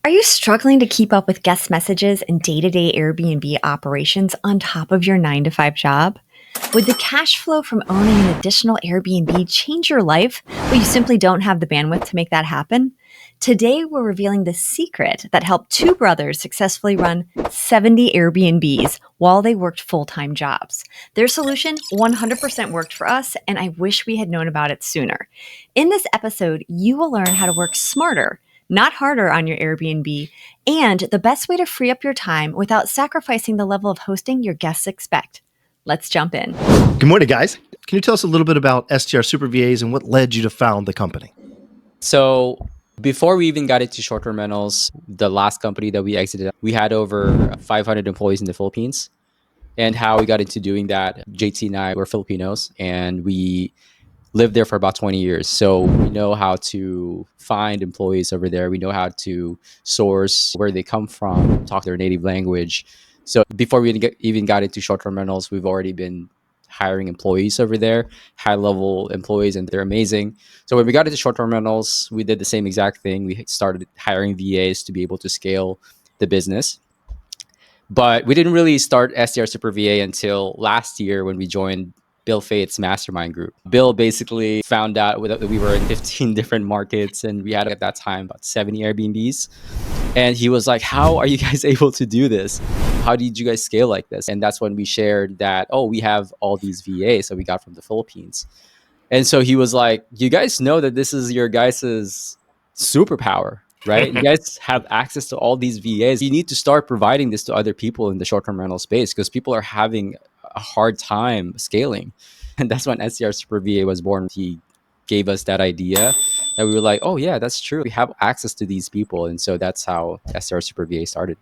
Are you struggling to keep up with guest messages and day-to-day Airbnb operations on top of your 9 to 5 job? Would the cash flow from owning an additional Airbnb change your life, but you simply don't have the bandwidth to make that happen? Today, we're revealing the secret that helped two brothers successfully run 70 Airbnbs while they worked full-time jobs. Their solution 100% worked for us, and I wish we had known about it sooner. In this episode, you will learn how to work smarter, not harder on your Airbnb, and the best way to free up your time without sacrificing the level of hosting your guests expect. Let's jump in. Good morning, guys. Can you tell us a little bit about STR Super VAs and what led you to found the company? So before we even got into short-term rentals, the last company that we exited, we had over 500 employees in the Philippines. And how we got into doing that, JT and I were Filipinos, and we lived there for about 20 years. So we know how to find employees over there. We know how to source where they come from, talk their native language. So before we even got into short-term rentals, we've already been hiring employees over there, high-level employees, and they're amazing. So when we got into short-term rentals, we did the same exact thing. We started hiring VAs to be able to scale the business. But we didn't really start STR Super VA until last year when we joined Bill Faith's mastermind group. Bill basically found out that we were in 15 different markets, and we had at that time about 70 Airbnbs. And he was like, how are you guys able to do this? How did you guys scale like this? And that's when we shared that, we have all these VAs that we got from the Philippines. And so he was like, you guys know that this is your guys' superpower, right? You guys have access to all these VAs. You need to start providing this to other people in the short-term rental space because people are having a hard time scaling. And that's when STR Super VA was born. He gave us that idea that we were like, oh yeah, that's true. We have access to these people. And so that's how STR Super VA started.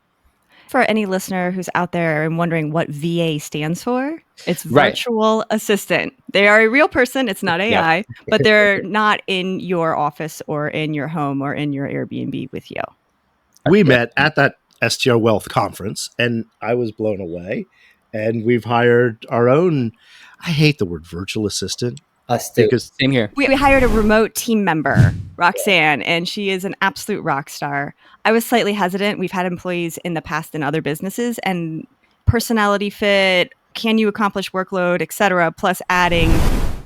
For any listener who's out there and wondering what VA stands for, it's Right. virtual assistant. They are a real person. It's not AI, but they're not in your office or in your home or in your Airbnb with you. We met at that STR Wealth conference, and I was blown away. And we've hired our own, I hate the word virtual assistant. Us too. Because same here. We hired a remote team member, Roxanne, and she is an absolute rock star. I was slightly hesitant. We've had employees in the past in other businesses, and personality fit, can you accomplish workload, etc., plus adding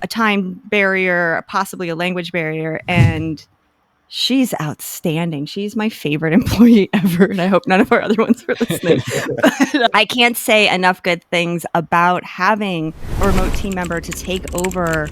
a time barrier, possibly a language barrier, and she's outstanding. She's my favorite employee ever, and I hope none of our other ones were listening. But I can't say enough good things about having a remote team member to take over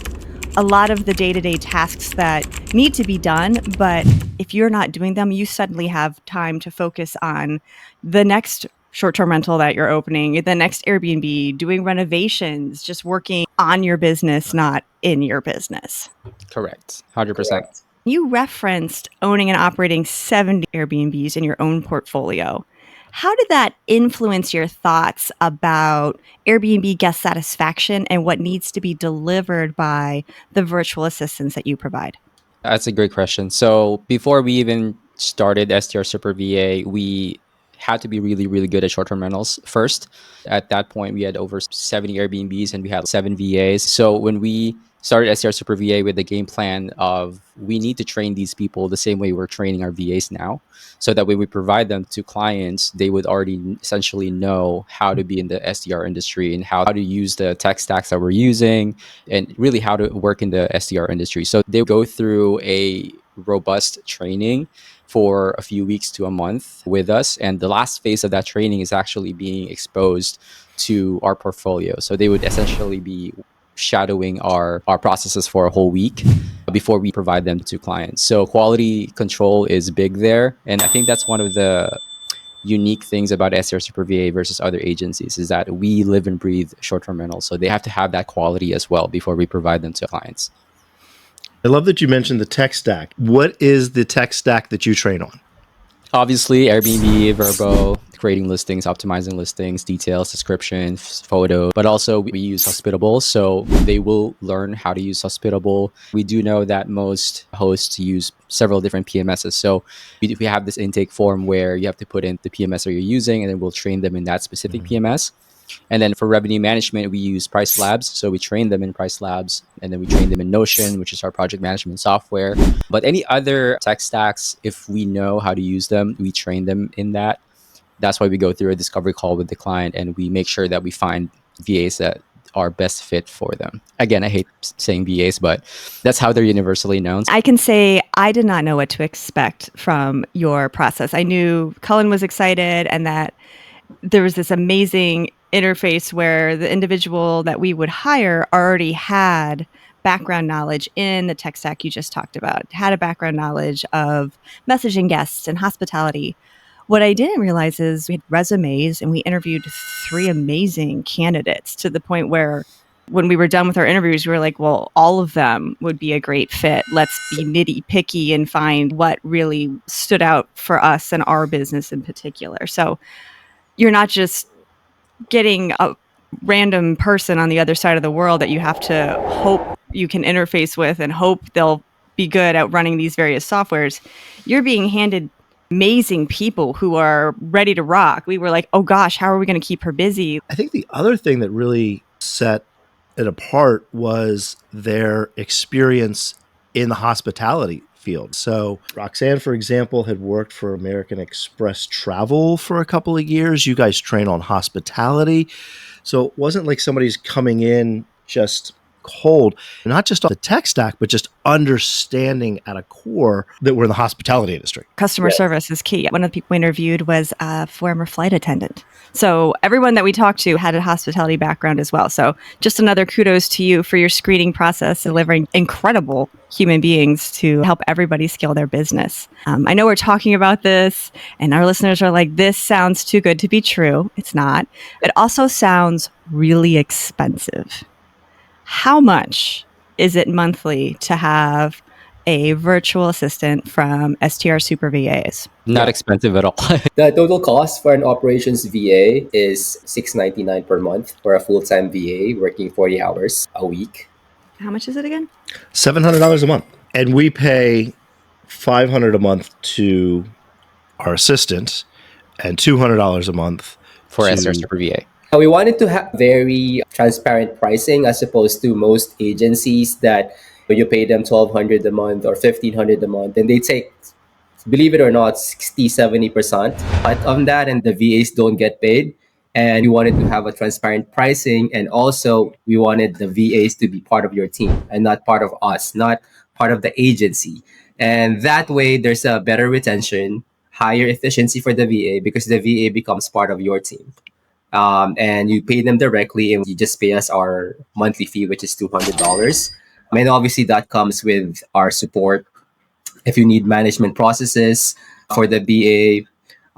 a lot of the day-to-day tasks that need to be done. But if you're not doing them, you suddenly have time to focus on the next short-term rental that you're opening, the next Airbnb, doing renovations, just working on your business, not in your business. Correct. 100%. You referenced owning and operating 70 Airbnbs in your own portfolio. How did that influence your thoughts about Airbnb guest satisfaction and what needs to be delivered by the virtual assistants that you provide? That's a great question. So before we even started STR Super VA, we had to be really, really good at short-term rentals first. At that point, we had over 70 Airbnbs and we had 7 VAs. So when we started STR Super VA with the game plan of we need to train these people the same way we're training our VAs now, so that when we provide them to clients, they would already essentially know how to be in the STR industry and how to use the tech stacks that we're using and really how to work in the STR industry. So they go through a robust training for a few weeks to a month with us. And the last phase of that training is actually being exposed to our portfolio. So they would essentially be shadowing our processes for a whole week before we provide them to clients. So quality control is big there. And I think that's one of the unique things about STR Super VA versus other agencies is that we live and breathe short-term rentals. So they have to have that quality as well before we provide them to clients. I love that you mentioned the tech stack. What is the tech stack that you train on? Obviously, Airbnb, Verbo, creating listings, optimizing listings, details, descriptions, photo, but also we use Hospitable. So they will learn how to use Hospitable. We do know that most hosts use several different PMSs. So we have this intake form where you have to put in the PMS that you're using, and then we'll train them in that specific PMS. And then for revenue management, we use Price Labs. So we train them in Price Labs, and then we train them in Notion, which is our project management software. But any other tech stacks, if we know how to use them, we train them in that. That's why we go through a discovery call with the client, and we make sure that we find VAs that are best fit for them. Again, I hate saying VAs, but that's how they're universally known. I can say I did not know what to expect from your process. I knew Cullen was excited and that there was this amazing interface where the individual that we would hire already had background knowledge in the tech stack you just talked about, had a background knowledge of messaging guests and hospitality. What I didn't realize is we had resumes and we interviewed 3 amazing candidates to the point where when we were done with our interviews, we were like, well, all of them would be a great fit. Let's be nitty picky and find what really stood out for us and our business in particular. So you're not just getting a random person on the other side of the world that you have to hope you can interface with and hope they'll be good at running these various softwares. You're being handed amazing people who are ready to rock. We were like, oh gosh, how are we going to keep her busy? I think the other thing that really set it apart was their experience in the hospitality field. So Roxanne, for example, had worked for American Express Travel for a couple of years. You guys train on hospitality. So it wasn't like somebody's coming in just cold, not just on the tech stack, but just understanding at a core that we're in the hospitality industry. Customer service is key. One of the people we interviewed was a former flight attendant. So everyone that we talked to had a hospitality background as well. So just another kudos to you for your screening process, delivering incredible human beings to help everybody scale their business. I know we're talking about this and our listeners are like, this sounds too good to be true. It's not. It also sounds really expensive. How much is it monthly to have a virtual assistant from STR Super VAs? Not expensive at all. The total cost for an operations VA is $699 per month for a full-time VA working 40 hours a week. How much is it again? $700 a month. And we pay $500 a month to our assistant and $200 a month For STR Super VA. We wanted to have very transparent pricing as opposed to most agencies that you pay them $1,200 a month or $1,500 a month, and they take, believe it or not, 60-70% on that, and the VAs don't get paid. And we wanted to have a transparent pricing, and also we wanted the VAs to be part of your team and not part of us, not part of the agency. And that way, there's a better retention, higher efficiency for the VA because the VA becomes part of your team. And you pay them directly, and you just pay us our monthly fee, which is $200. And obviously that comes with our support. If you need management processes for the BA,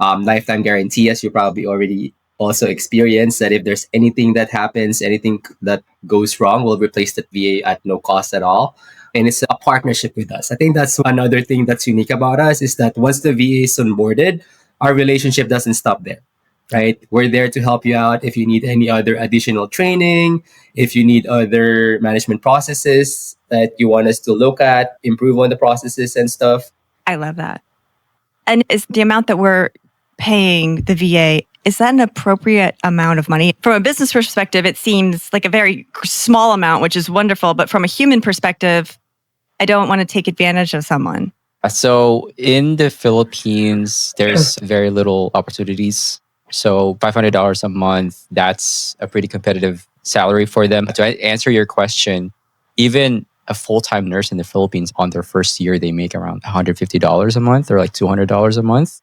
lifetime guarantee, as you probably already also experienced, that if there's anything that happens, anything that goes wrong, we'll replace that VA at no cost at all. And it's a partnership with us. I think that's another thing that's unique about us, is that once the VA is onboarded, our relationship doesn't stop there. Right? We're there to help you out if you need any other additional training, if you need other management processes that you want us to look at, improve on the processes and stuff. I love that. And is the amount that we're paying the VA, is that an appropriate amount of money? From a business perspective, it seems like a very small amount, which is wonderful. But from a human perspective, I don't want to take advantage of someone. So in the Philippines, there's very little opportunities. So $500 a month, that's a pretty competitive salary for them. To answer your question, even a full-time nurse in the Philippines on their first year, they make around $150 a month or like $200 a month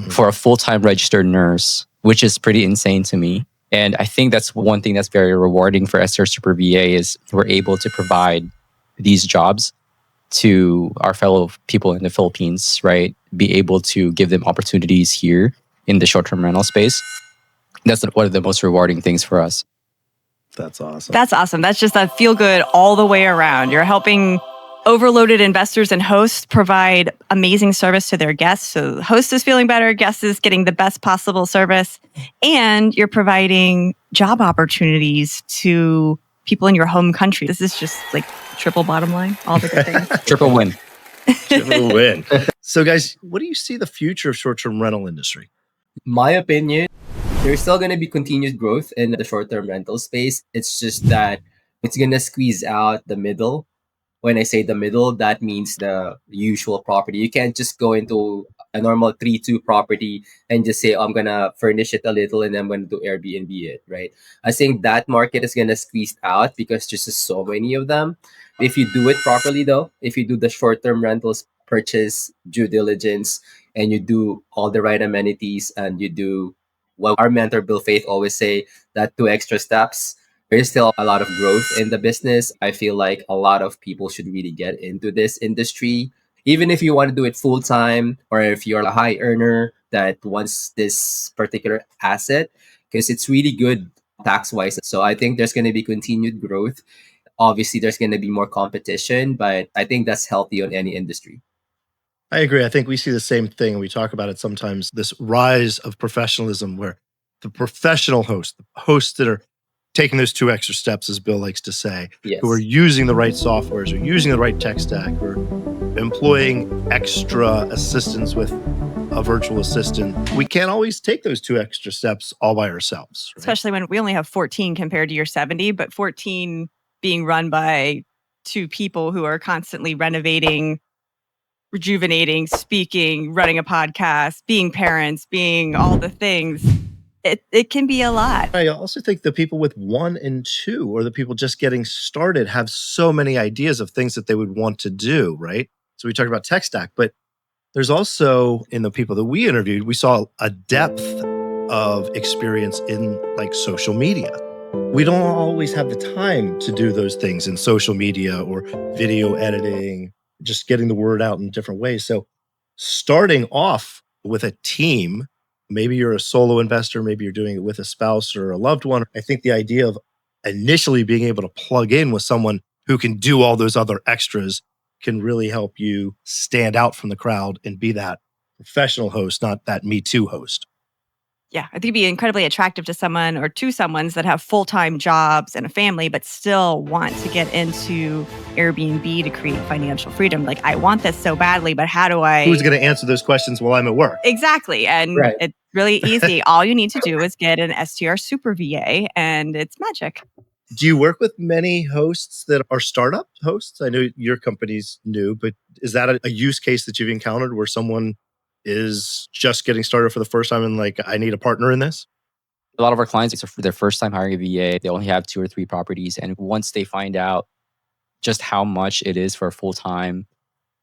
for a full-time registered nurse, which is pretty insane to me. And I think that's one thing that's very rewarding for STR Super VA is we're able to provide these jobs to our fellow people in the Philippines, right? Be able to give them opportunities here in the short-term rental space. That's one of the most rewarding things for us. That's awesome. That's awesome. That's just a feel good all the way around. You're helping overloaded investors and hosts provide amazing service to their guests. So the host is feeling better, guest is getting the best possible service, and you're providing job opportunities to people in your home country. This is just like triple bottom line, all the good things. Triple win. Triple win. So guys, what do you see the future of short-term rental industry? My opinion, There's still going to be continued growth in the short-term rental space. It's just that it's going to squeeze out the middle. When I say the middle, that means the usual property. You can't just go into a normal 3-2 property and just say, oh, I'm going to furnish it a little and I'm going to do Airbnb it, right? I think that market is going to squeeze out because there's just so many of them. If you do it properly, though, if you do the short term rentals purchase due diligence and you do all the right amenities and you do what our mentor Bill Faith always say, that 2 extra steps, there's still a lot of growth in the business. I feel like a lot of people should really get into this industry. Even if you want to do it full time or if you're a high earner that wants this particular asset, because it's really good tax wise. So I think there's going to be continued growth. Obviously, there's going to be more competition, but I think that's healthy on any industry. I agree. I think we see the same thing. We talk about it sometimes, this rise of professionalism where the professional hosts, the hosts that are taking those 2 extra steps, as Bill likes to say, Yes. who are using the right softwares, who are using the right tech stack, who are employing extra assistance with a virtual assistant. We can't always take those 2 extra steps all by ourselves. Right? Especially when we only have 14 compared to your 70, but 14 being run by 2 people who are constantly renovating, rejuvenating, speaking, running a podcast, being parents, being all the things. It can be a lot. I also think the people with 1 and 2 or the people just getting started have so many ideas of things that they would want to do, right? So we talked about tech stack, but there's also, in the people that we interviewed, we saw a depth of experience in like social media. We don't always have the time to do those things in social media or video editing, just getting the word out in different ways. So starting off with a team, maybe you're a solo investor, maybe you're doing it with a spouse or a loved one. I think the idea of initially being able to plug in with someone who can do all those other extras can really help you stand out from the crowd and be that professional host, not that Me Too host. Yeah, I think it'd be incredibly attractive to someone or to someone's that have full-time jobs and a family, but still want to get into Airbnb to create financial freedom. Like, I want this so badly, but how do I? Who's going to answer those questions while I'm at work? Exactly. And Right. It's really easy. All you need to do is get an STR Super VA and it's magic. Do you work with many hosts that are startup hosts? I know your company's new, but is that a use case that you've encountered where someone is just getting started for the first time and like, I need a partner in this? A lot of our clients, it's for their first time hiring a VA. They only have 2 or 3 properties. And once they find out just how much it is for a full-time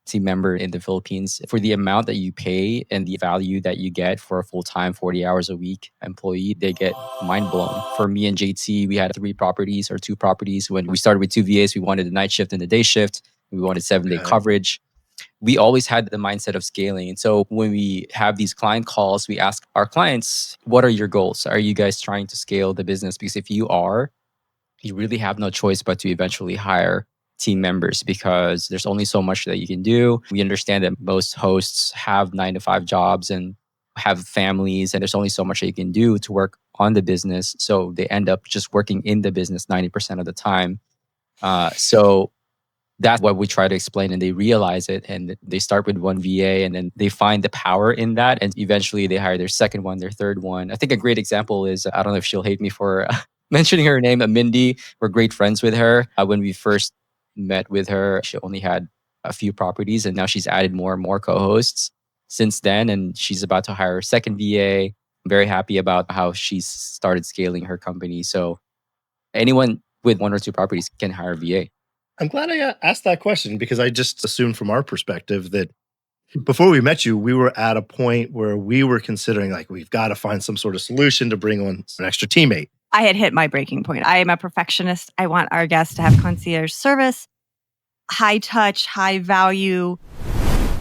team member in the Philippines, for the amount that you pay and the value that you get for a full-time 40 hours a week employee, they get mind blown. For me and JT, we had 3 properties or 2 properties. When we started with 2 VAs, we wanted the night shift and the day shift. We wanted 7-day coverage. We always had the mindset of scaling. And so when we have these client calls, we ask our clients, what are your goals? Are you guys trying to scale the business? Because if you are, you really have no choice but to eventually hire team members because there's only so much that you can do. We understand that most hosts have 9-to-5 jobs and have families, and there's only so much that you can do to work on the business. So they end up just working in the business 90% of the time. So that's what we try to explain, and they realize it, and they start with 1 VA and then they find the power in that, and eventually they hire their second one, their third one. I think a great example is, I don't know if she'll hate me for mentioning her name, Mindy. We're great friends with her. When we first met with her, she only had a few properties, and now she's added more and more co-hosts since then, and she's about to hire her second VA. I'm very happy about how she's started scaling her company. So anyone with 1 or 2 properties can hire a VA. I'm glad I asked that question because I just assumed from our perspective that before we met you, we were at a point where we were considering like, we've got to find some sort of solution to bring on an extra teammate. I had hit my breaking point. I am a perfectionist. I want our guests to have concierge service, high touch, high value,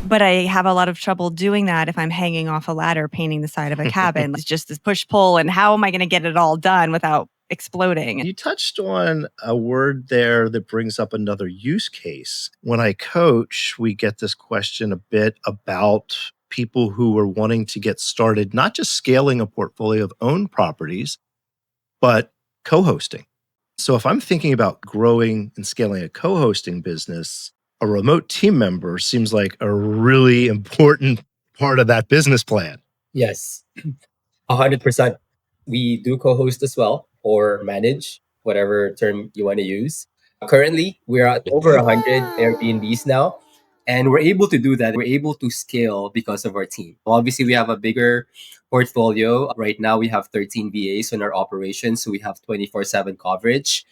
but I have a lot of trouble doing that if I'm hanging off a ladder painting the side of a cabin. It's just this push-pull, and how am I going to get it all done without exploding? You touched on a word there that brings up another use case. When I coach, we get this question a bit about people who are wanting to get started, not just scaling a portfolio of owned properties, but co-hosting. So if I'm thinking about growing and scaling a co-hosting business, a remote team member seems like a really important part of that business plan. Yes, 100%. We do co-host as well, or manage, whatever term you want to use. Currently, we're at over 100 Airbnbs now, and we're able to do that. We're able to scale because of our team. Obviously, we have a bigger portfolio. Right now, we have 13 VAs on our operations, so we have 24/7 coverage.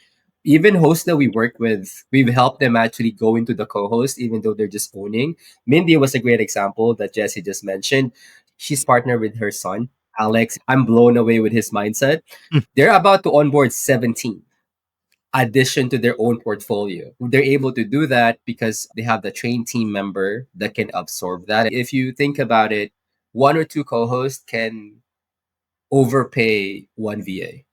Even hosts that we work with, we've helped them actually go into the co-host, even though they're just owning. Mindy was a great example that Jesse just mentioned. She's partnered with her son, Alex. I'm blown away with his mindset. They're about to onboard 17 addition to their own portfolio. They're able to do that because they have the trained team member that can absorb that. If you think about it, one or two co-hosts can overpay one VA.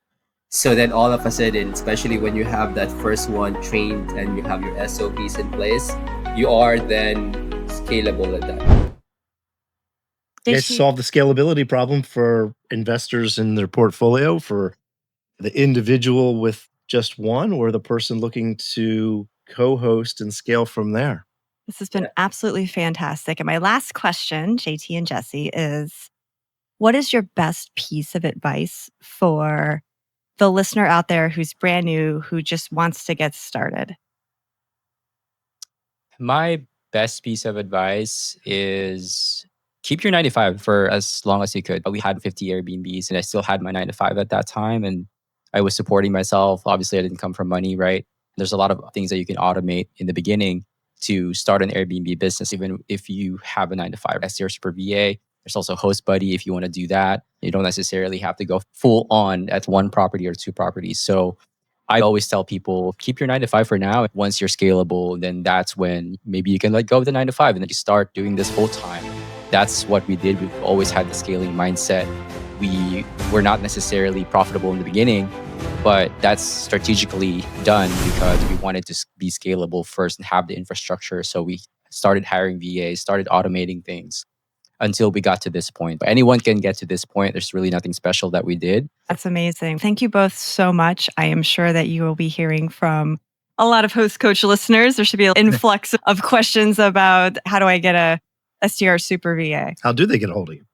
So then all of a sudden, especially when you have that first one trained and you have your SOPs in place, you are then scalable at that. You guys solve the scalability problem for investors in their portfolio, for the individual with just one, or the person looking to co-host and scale from there. This has been absolutely fantastic. And my last question, JT and Jesse, is what is your best piece of advice for the listener out there who's brand new, who just wants to get started? My best piece of advice is keep your 9 to 5 for as long as you could. We had 50 Airbnbs and I still had my 9 to 5 at that time. And I was supporting myself. Obviously, I didn't come from money, right? There's a lot of things that you can automate in the beginning to start an Airbnb business, even if you have a 9 to 5. STR Super VA. There's also Host Buddy if you want to do that. You don't necessarily have to go full on at one property or two properties. So I always tell people, keep your 9 to 5 for now. Once you're scalable, then that's when maybe you can let go of the 9 to 5 and then you start doing this full time. That's what we did. We've always had the scaling mindset. We were not necessarily profitable in the beginning, but that's strategically done because we wanted to be scalable first and have the infrastructure. So we started hiring VAs, started automating things until we got to this point. But anyone can get to this point. There's really nothing special that we did. That's amazing. Thank you both so much. I am sure that you will be hearing from a lot of Host Coach listeners. There should be an influx of questions about how do I get a STR Super VA? How do they get a hold of you?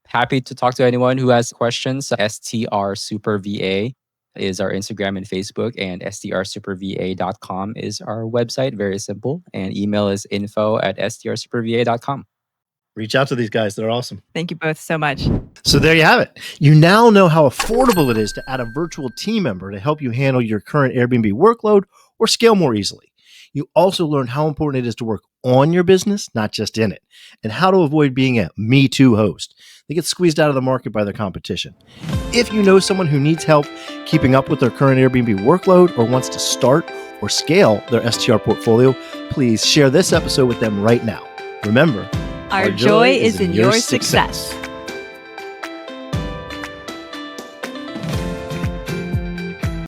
Happy to talk to anyone who has questions. STR Super VA is our Instagram and Facebook, and strsuperva.com is our website. Very simple. And email is info@strsuperva.com. Reach out to these guys. They're awesome. Thank you both so much. So there you have it. You now know how affordable it is to add a virtual team member to help you handle your current Airbnb workload or scale more easily. You also learned how important it is to work on your business, not just in it, and how to avoid being a Me Too host. They get squeezed out of the market by their competition. If you know someone who needs help keeping up with their current Airbnb workload or wants to start or scale their STR portfolio, please share this episode with them right now. Remember, our joy is in your success.